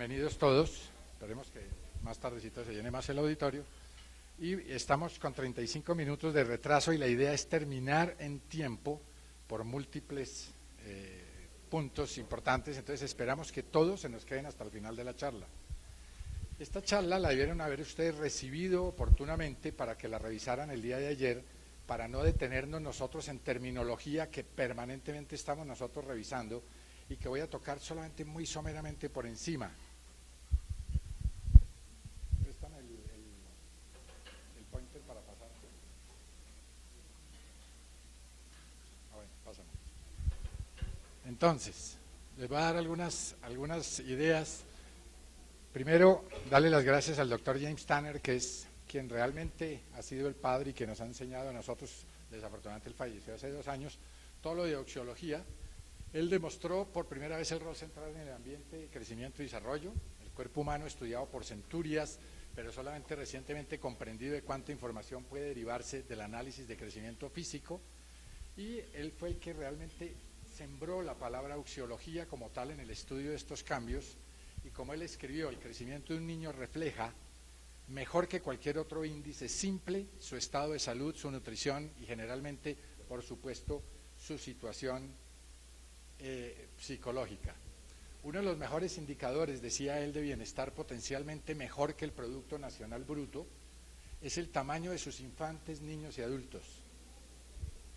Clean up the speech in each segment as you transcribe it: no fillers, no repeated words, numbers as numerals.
Bienvenidos todos. Esperemos que más tardecito se llene más el auditorio. Y estamos con 35 minutos de retraso y la idea es terminar en tiempo por múltiples puntos importantes. Entonces esperamos que todos se nos queden hasta el final de la charla. Esta charla la debieron haber ustedes recibido oportunamente para que la revisaran el día de ayer, para no detenernos nosotros en terminología que permanentemente estamos nosotros revisando y que voy a tocar solamente muy someramente por encima. Préstame el pointer para pasar. Bueno, pásame. Entonces, les voy a dar algunas ideas. Primero, darle las gracias al doctor James Tanner, que es quien realmente ha sido el padre y que nos ha enseñado a nosotros, desafortunadamente él falleció hace 2 años, todo lo de oxiología. Él demostró por primera vez el rol central en el ambiente, crecimiento y desarrollo, el cuerpo humano estudiado por centurias, pero solamente recientemente comprendido de cuánta información puede derivarse del análisis de crecimiento físico, y él fue el que realmente sembró la palabra oxiología como tal en el estudio de estos cambios, y como él escribió, el crecimiento de un niño refleja mejor que cualquier otro índice simple su estado de salud, su nutrición y generalmente, por supuesto, su situación psicológica. Uno de los mejores indicadores, decía él, de bienestar potencialmente mejor que el Producto Nacional Bruto es el tamaño de sus infantes, niños y adultos.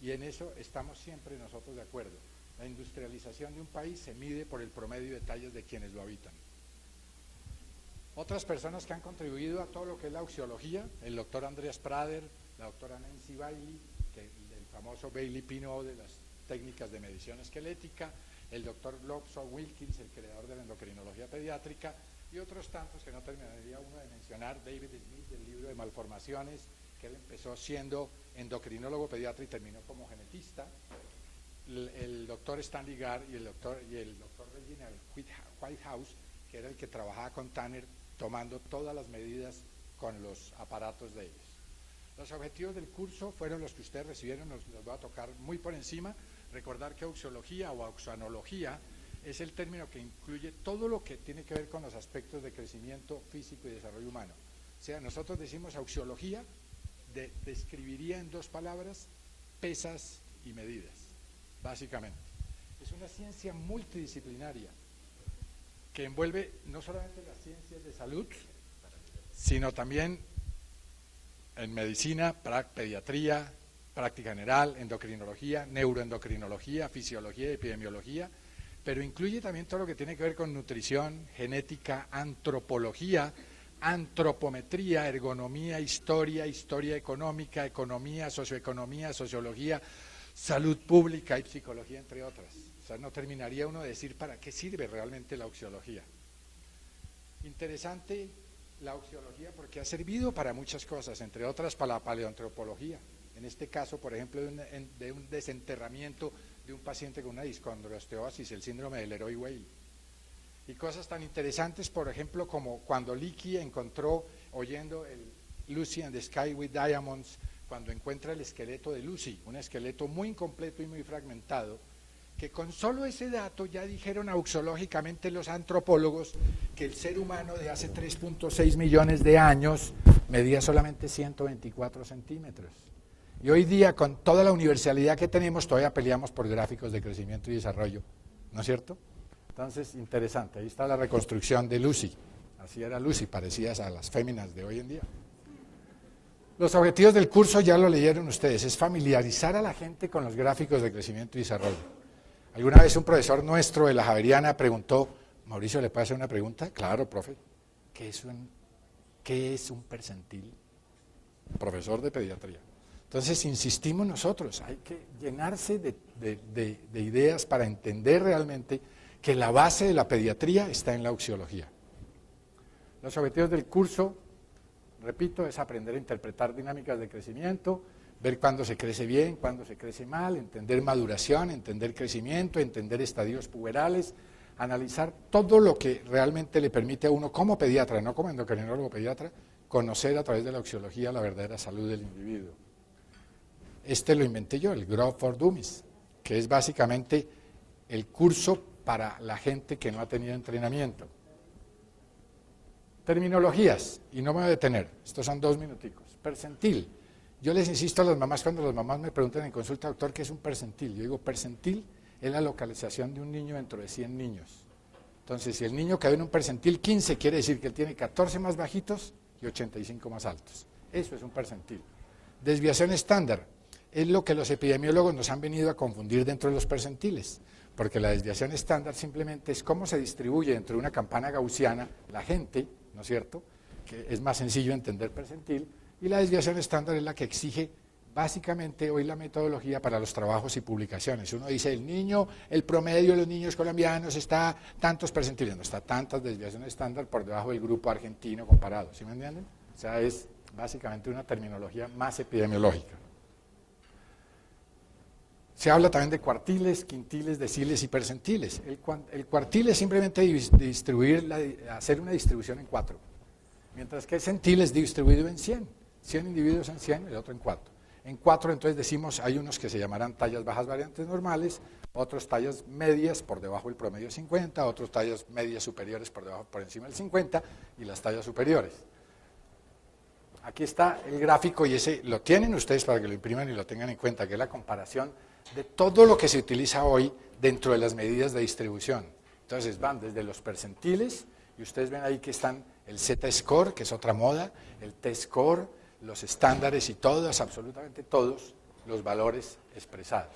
Y en eso estamos siempre nosotros de acuerdo. La industrialización de un país se mide por el promedio de tallas de quienes lo habitan. Otras personas que han contribuido a todo lo que es la oxiología, el doctor Andreas Prader, la doctora Nancy Bailey, el famoso Bailey-Pinot de las técnicas de medición esquelética, el doctor Lobsang Wilkins, el creador de la endocrinología pediátrica, y otros tantos que no terminaría uno de mencionar, David Smith, del libro de malformaciones, que él empezó siendo endocrinólogo pediatra y terminó como genetista, el doctor Stanley Garr y el doctor Reginald Whitehouse, que era el que trabajaba con Tanner, tomando todas las medidas con los aparatos de ellos. Los objetivos del curso fueron los que ustedes recibieron, los voy a tocar muy por encima. Recordar que auxiología o auxanología es el término que incluye todo lo que tiene que ver con los aspectos de crecimiento físico y desarrollo humano. O sea, nosotros decimos auxiología, describiría en 2 palabras pesas y medidas, básicamente. Es una ciencia multidisciplinaria que envuelve no solamente las ciencias de salud, sino también en medicina, pediatría, práctica general, endocrinología, neuroendocrinología, fisiología y epidemiología, pero incluye también todo lo que tiene que ver con nutrición, genética, antropología, antropometría, ergonomía, historia económica, economía, socioeconomía, sociología, salud pública y psicología, entre otras. O sea, no terminaría uno de decir para qué sirve realmente la oxiología. Interesante la oxiología porque ha servido para muchas cosas, entre otras para la paleoantropología. En este caso, por ejemplo, de un desenterramiento de un paciente con una discondrosteosis, el síndrome del Leroy-Weill. Y cosas tan interesantes, por ejemplo, como cuando Leakey encontró, oyendo el Lucy and the Sky with Diamonds, cuando encuentra el esqueleto de Lucy, un esqueleto muy incompleto y muy fragmentado, que con solo ese dato ya dijeron auxiológicamente los antropólogos que el ser humano de hace 3.6 millones de años medía solamente 124 centímetros. Y hoy día, con toda la universalidad que tenemos, todavía peleamos por gráficos de crecimiento y desarrollo, ¿no es cierto? Entonces, interesante, ahí está la reconstrucción de Lucy. Así era Lucy, parecidas a las féminas de hoy en día. Los objetivos del curso ya lo leyeron ustedes, es familiarizar a la gente con los gráficos de crecimiento y desarrollo. Alguna vez un profesor nuestro de la Javeriana preguntó, Mauricio, ¿le puedo hacer una pregunta? Claro, profe, ¿qué es un percentil? Profesor de pediatría. Entonces insistimos nosotros, hay que llenarse de ideas para entender realmente que la base de la pediatría está en la auxiología. Los objetivos del curso, repito, es aprender a interpretar dinámicas de crecimiento, ver cuándo se crece bien, cuándo se crece mal, entender maduración, entender crecimiento, entender estadios puberales, analizar todo lo que realmente le permite a uno como pediatra, no como endocrinólogo pediatra, conocer a través de la auxiología la verdadera salud del individuo. Este lo inventé yo, el Growth for Dummies, que es básicamente el curso para la gente que no ha tenido entrenamiento. Terminologías, y no me voy a detener, estos son 2 minuticos. Percentil. Yo les insisto a las mamás cuando las mamás me preguntan en consulta, doctor, ¿qué es un percentil? Yo digo, percentil es la localización de un niño dentro de 100 niños. Entonces, si el niño cae en un percentil 15, quiere decir que él tiene 14 más bajitos y 85 más altos. Eso es un percentil. Desviación estándar es lo que los epidemiólogos nos han venido a confundir dentro de los percentiles, porque la desviación estándar simplemente es cómo se distribuye dentro de una campana gaussiana la gente, ¿no es cierto?, que es más sencillo entender percentil, y la desviación estándar es la que exige básicamente hoy la metodología para los trabajos y publicaciones. Uno dice, el promedio de los niños colombianos está tantos percentiles, no está tantas desviaciones estándar por debajo del grupo argentino comparado, ¿sí me entienden? O sea, es básicamente una terminología más epidemiológica. Se habla también de cuartiles, quintiles, deciles y percentiles. El cuartil es simplemente hacer una distribución en 4, mientras que el centil es distribuido en 100. 100 individuos en 100, el otro en 4. En 4 entonces decimos, hay unos que se llamarán tallas bajas variantes normales, otros tallas medias por debajo del promedio 50, otros tallas medias superiores por encima del 50 y las tallas superiores. Aquí está el gráfico y ese lo tienen ustedes para que lo impriman y lo tengan en cuenta, que es la comparación de todo lo que se utiliza hoy dentro de las medidas de distribución. Entonces van desde los percentiles y ustedes ven ahí que están el Z-score, que es otra moda, el T-score, los estándares y todos, absolutamente todos, los valores expresados.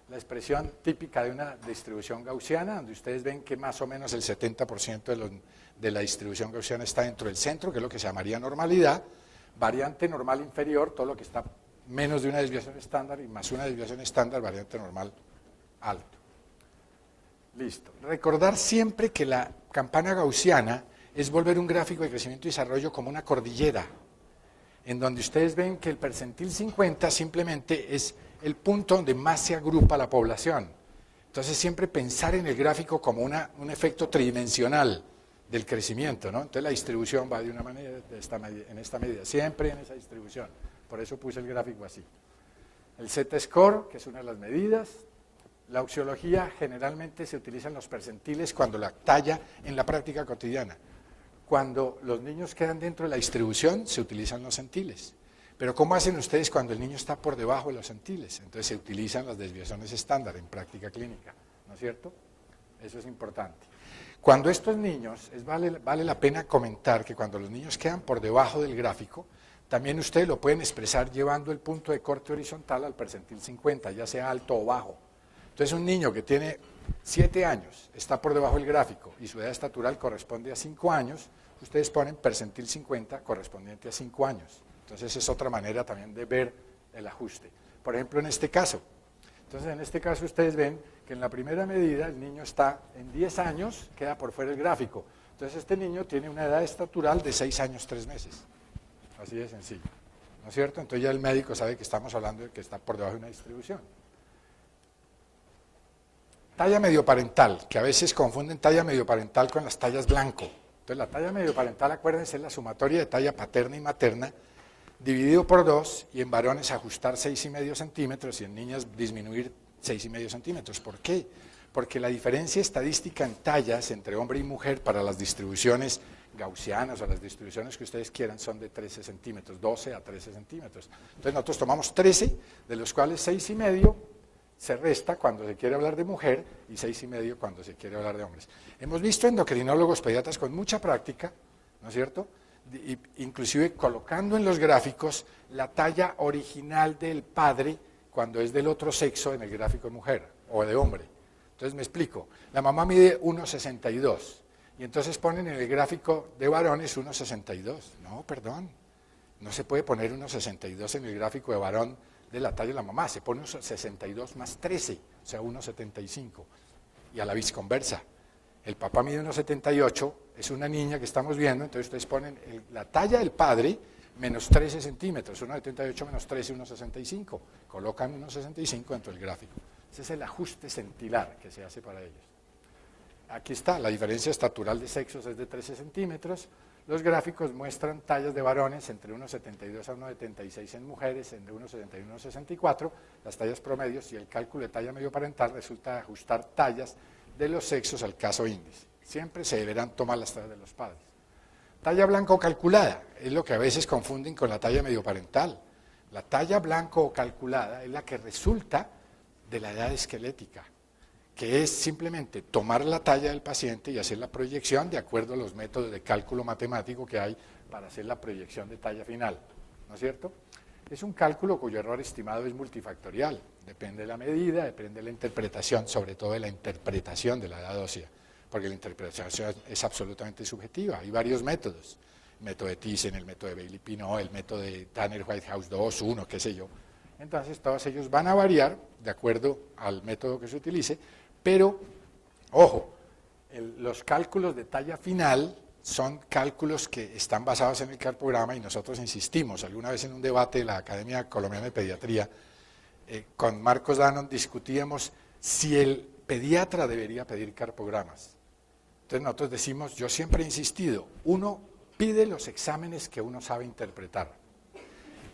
La expresión típica de una distribución gaussiana, donde ustedes ven que más o menos el 70% de la distribución gaussiana está dentro del centro, que es lo que se llamaría normalidad, variante normal inferior, todo lo que está menos de una desviación estándar y más una desviación estándar, variante normal alto. Listo. Recordar siempre que la campana gaussiana es volver un gráfico de crecimiento y desarrollo como una cordillera, en donde ustedes ven que el percentil 50 simplemente es el punto donde más se agrupa la población. Entonces siempre pensar en el gráfico como un efecto tridimensional del crecimiento, ¿no? Entonces la distribución va de una manera, en esta medida, siempre en esa distribución. Por eso puse el gráfico así. El Z-score, que es una de las medidas. La auxiología generalmente se utiliza en los percentiles cuando la talla en la práctica cotidiana. Cuando los niños quedan dentro de la distribución, se utilizan los centiles. Pero ¿cómo hacen ustedes cuando el niño está por debajo de los centiles? Entonces se utilizan las desviaciones estándar en práctica clínica, ¿no es cierto? Eso es importante. Cuando estos niños, vale la pena comentar que cuando los niños quedan por debajo del gráfico, también ustedes lo pueden expresar llevando el punto de corte horizontal al percentil 50, ya sea alto o bajo. Entonces un niño que tiene 7 años, está por debajo del gráfico y su edad estatural corresponde a 5 años, ustedes ponen percentil 50 correspondiente a 5 años. Entonces es otra manera también de ver el ajuste. Por ejemplo, en este caso. Entonces en este caso ustedes ven que en la primera medida el niño está en 10 años, queda por fuera del gráfico. Entonces este niño tiene una edad estatural de 6 años, 3 meses. Así de sencillo. ¿No es cierto? Entonces ya el médico sabe que estamos hablando de que está por debajo de una distribución. Talla medioparental, que a veces confunden talla medioparental con las tallas blanco. Entonces la talla medioparental, acuérdense, es la sumatoria de talla paterna y materna, dividido por 2, y en varones ajustar 6,5 centímetros y en niñas disminuir 6,5 centímetros. ¿Por qué? Porque la diferencia estadística en tallas entre hombre y mujer para las distribuciones gaussianas o las distribuciones que ustedes quieran son de 13 centímetros, 12 a 13 centímetros. Entonces nosotros tomamos 13, de los cuales 6,5 se resta cuando se quiere hablar de mujer y 6,5 cuando se quiere hablar de hombres. Hemos visto endocrinólogos pediatras con mucha práctica, ¿no es cierto?, inclusive colocando en los gráficos la talla original del padre cuando es del otro sexo en el gráfico de mujer o de hombre. Entonces me explico, la mamá mide 1,62 y entonces ponen en el gráfico de varones 1,62. No, perdón, no se puede poner 1,62 en el gráfico de varón de la talla de la mamá, se pone 1,62 más 13, o sea 1,75, y a la visconversa. El papá mide 1,78, es una niña que estamos viendo, entonces ustedes ponen la talla del padre menos 13 centímetros, 1,78 menos 13, 1,65, colocan 1,65 dentro del gráfico. Ese es el ajuste centilar que se hace para ellos. Aquí está, la diferencia estatural de sexos es de 13 centímetros, los gráficos muestran tallas de varones entre 1,72 a 1,76 en mujeres, entre 1,71 a 1,64, las tallas promedios, y el cálculo de talla medioparental resulta ajustar tallas de los sexos al caso índice. Siempre se deberán tomar las tallas de los padres. Talla blanco calculada es lo que a veces confunden con la talla medioparental. La talla blanco calculada es la que resulta de la edad esquelética, que es simplemente tomar la talla del paciente y hacer la proyección de acuerdo a los métodos de cálculo matemático que hay para hacer la proyección de talla final, ¿no es cierto? Es un cálculo cuyo error estimado es multifactorial, depende de la medida, depende de la interpretación, sobre todo de la interpretación de la edad ósea, porque la interpretación es absolutamente subjetiva, hay varios métodos, el método de Thyssen, el método de Bailey-Pinot, el método de Tanner-Whitehouse 2, 1, qué sé yo. Entonces todos ellos van a variar de acuerdo al método que se utilice, pero, ojo, los cálculos de talla final son cálculos que están basados en el carpograma y nosotros insistimos. Alguna vez en un debate de la Academia Colombiana de Pediatría, con Marcos Danon discutíamos si el pediatra debería pedir carpogramas. Entonces nosotros decimos, yo siempre he insistido, uno pide los exámenes que uno sabe interpretar.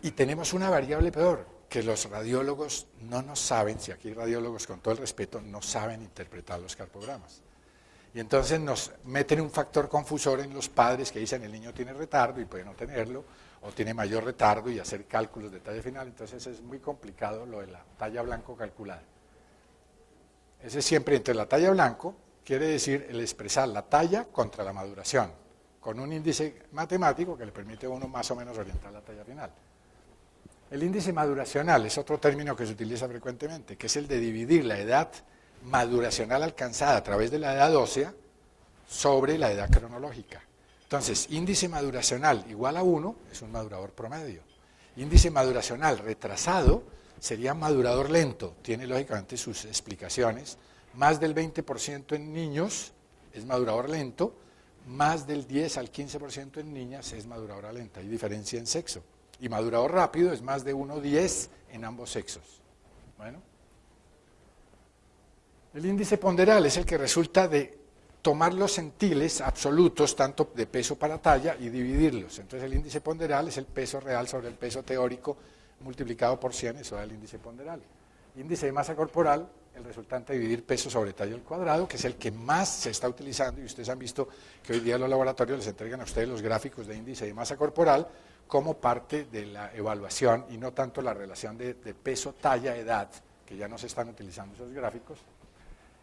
Y tenemos una variable peor, que los radiólogos no nos saben, si aquí hay radiólogos con todo el respeto, no saben interpretar los carpogramas. Y entonces nos meten un factor confusor en los padres que dicen el niño tiene retardo y puede no tenerlo, o tiene mayor retardo y hacer cálculos de talla final, entonces es muy complicado lo de la talla blanco calculada. Ese siempre entre la talla blanco, quiere decir el expresar la talla contra la maduración, con un índice matemático que le permite a uno más o menos orientar la talla final. El índice maduracional es otro término que se utiliza frecuentemente, que es el de dividir la edad maduracional alcanzada a través de la edad ósea sobre la edad cronológica. Entonces, índice maduracional igual a 1 es un madurador promedio. Índice maduracional retrasado sería madurador lento, tiene lógicamente sus explicaciones. Más del 20% en niños es madurador lento, más del 10 al 15% en niñas es maduradora lenta, hay diferencia en sexo. Y madurador rápido es más de 1,10 en ambos sexos. Bueno. El índice ponderal es el que resulta de tomar los centiles absolutos, tanto de peso para talla, y dividirlos. Entonces el índice ponderal es el peso real sobre el peso teórico multiplicado por 100, eso da el índice ponderal. Índice de masa corporal, el resultante de dividir peso sobre talla al cuadrado, que es el que más se está utilizando, y ustedes han visto que hoy día los laboratorios les entregan a ustedes los gráficos de índice de masa corporal como parte de la evaluación y no tanto la relación de peso, talla, edad, que ya no se están utilizando esos gráficos.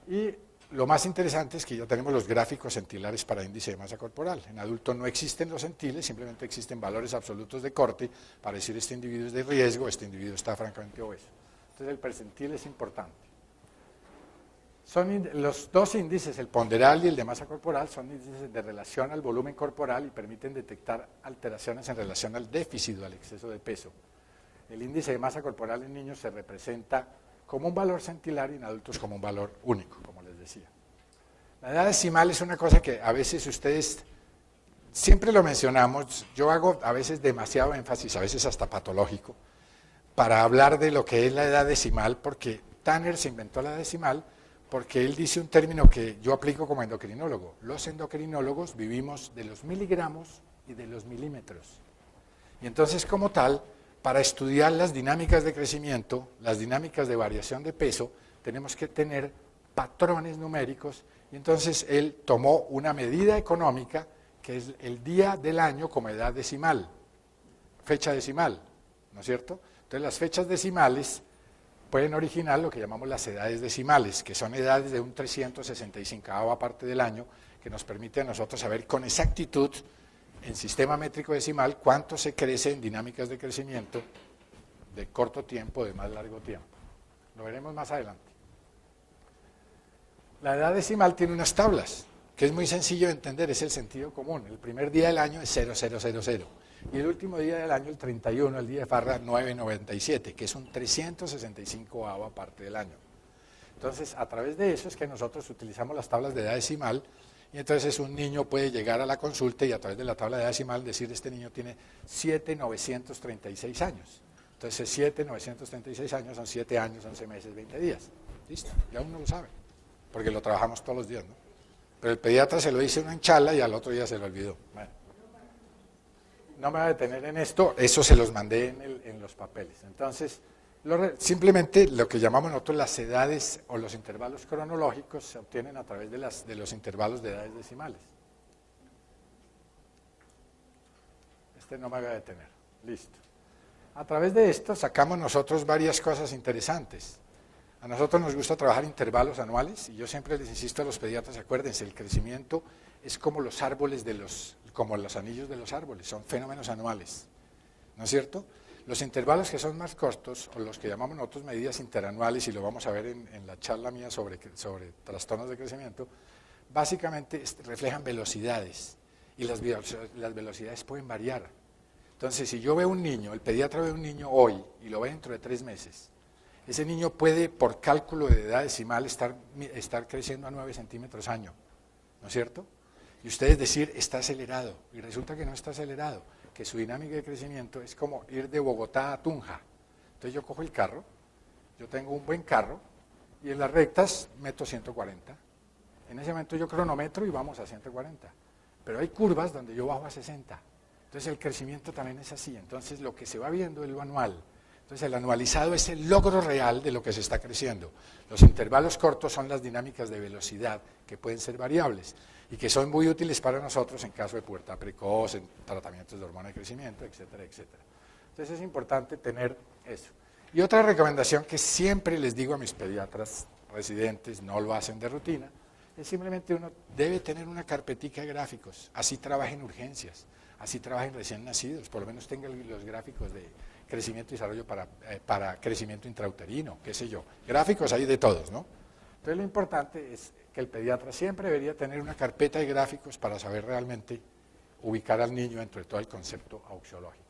Y lo más interesante es que ya tenemos los gráficos centilares para índice de masa corporal. En adulto no existen los centiles, simplemente existen valores absolutos de corte para decir este individuo es de riesgo, este individuo está francamente obeso. Entonces el percentil es importante. Los dos índices, el ponderal y el de masa corporal, son índices de relación al volumen corporal y permiten detectar alteraciones en relación al déficit o al exceso de peso. El índice de masa corporal en niños se representa como un valor centilar y en adultos como un valor único, como les decía. La edad decimal es una cosa que a veces ustedes, siempre lo mencionamos, yo hago a veces demasiado énfasis, a veces hasta patológico, para hablar de lo que es la edad decimal, porque Tanner se inventó la edad decimal, porque él dice un término que yo aplico como endocrinólogo. Los endocrinólogos vivimos de los miligramos y de los milímetros. Y entonces, como tal, para estudiar las dinámicas de crecimiento, las dinámicas de variación de peso, tenemos que tener patrones numéricos. Y entonces él tomó una medida económica, que es el día del año como edad decimal, fecha decimal, ¿no es cierto? Entonces las fechas decimales pueden originar lo que llamamos las edades decimales, que son edades de un 365ª parte del año, que nos permite a nosotros saber con exactitud, en sistema métrico decimal, cuánto se crece en dinámicas de crecimiento de corto tiempo, de más largo tiempo. Lo veremos más adelante. La edad decimal tiene unas tablas, que es muy sencillo de entender, es el sentido común. El primer día del año es 0000. Y el último día del año, el 31, el día de Farra, 997, que es un 365ª parte del año. Entonces, a través de eso es que nosotros utilizamos las tablas de edad decimal, y entonces un niño puede llegar a la consulta y a través de la tabla de edad decimal decir, este niño tiene 7,936 años. Entonces, 7,936 años son 7 años, 11 meses, 20 días. Listo, ya uno lo sabe, porque lo trabajamos todos los días, ¿no? Pero el pediatra se lo dice uno en charla y al otro día se lo olvidó. Bueno. No me voy a detener en esto, eso se los mandé en los papeles. Entonces, simplemente lo que llamamos nosotros las edades o los intervalos cronológicos se obtienen a través de los intervalos de edades decimales. no me haga detener. Listo. A través de esto sacamos nosotros varias cosas interesantes. A nosotros nos gusta trabajar intervalos anuales y yo siempre les insisto a los pediatras, acuérdense, el crecimiento es como los árboles como los anillos de los árboles, son fenómenos anuales, ¿no es cierto? Los intervalos que son más cortos, o los que llamamos nosotros medidas interanuales, y lo vamos a ver en la charla mía sobre trastornos de crecimiento, básicamente reflejan velocidades, y las velocidades pueden variar. Entonces, si yo veo un niño, el pediatra ve un niño hoy, y lo ve dentro de 3 meses, ese niño puede, por cálculo de edad decimal, estar creciendo a 9 centímetros año, ¿no es cierto? Y ustedes decir, está acelerado, y resulta que no está acelerado, que su dinámica de crecimiento es como ir de Bogotá a Tunja. Entonces yo cojo el carro, yo tengo un buen carro, y en las rectas meto 140. En ese momento yo cronometro y vamos a 140. Pero hay curvas donde yo bajo a 60. Entonces el crecimiento también es así. Entonces lo que se va viendo es lo anual. Entonces el anualizado es el logro real de lo que se está creciendo. Los intervalos cortos son las dinámicas de velocidad que pueden ser variables y que son muy útiles para nosotros en caso de pubertad precoz, en tratamientos de hormona de crecimiento, etcétera, etcétera. Entonces es importante tener eso. Y otra recomendación que siempre les digo a mis pediatras residentes, no lo hacen de rutina, es simplemente uno debe tener una carpetica de gráficos, así trabaja en urgencias, así trabaja en recién nacidos, por lo menos tenga los gráficos de crecimiento y desarrollo para crecimiento intrauterino, qué sé yo. Gráficos hay de todos, ¿no? Entonces lo importante es que el pediatra siempre debería tener una carpeta de gráficos para saber realmente ubicar al niño dentro de todo el concepto auxiológico.